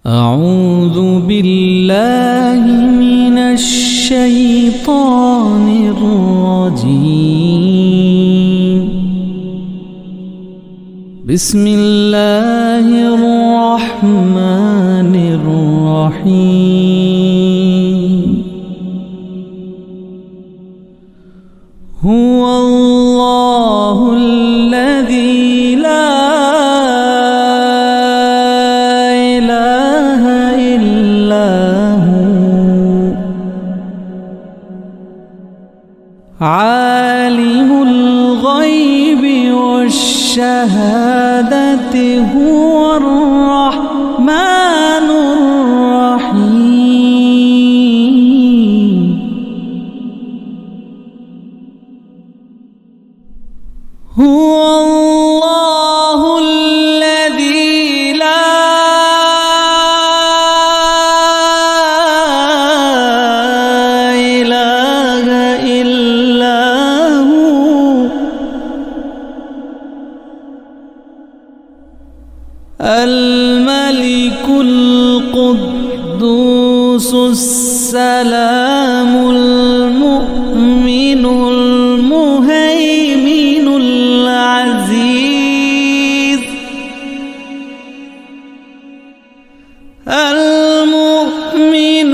أعوذ بالله من الشيطان الرجيم. بسم الله الرحمن الرحيم. هو الله الذي لا إله إلا هو عالم الغيب والشهادة هو الرحمن الرحيم. هو الله الذي لا إله إلا هو الملك القدوس السلام المؤمن المهيمن العزيز المؤمن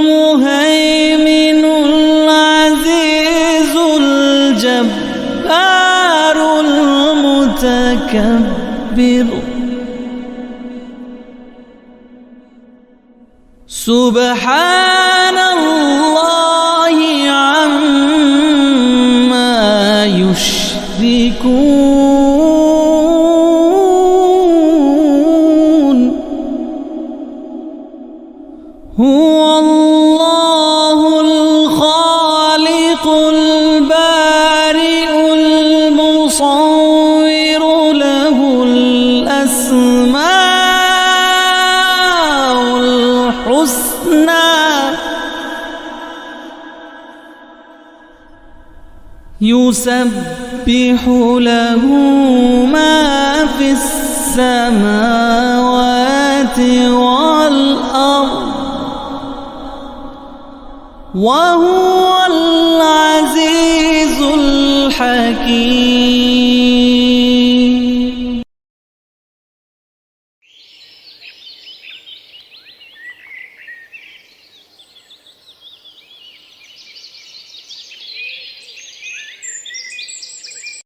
المهيمن العزيز الجبار المتكبر. سبحان الله عما يشركون. هو الله الخالق البارئ المصور له الأسماء الحسنى يسبح له ما في السماوات والأرض وهو العزيز الحكيم.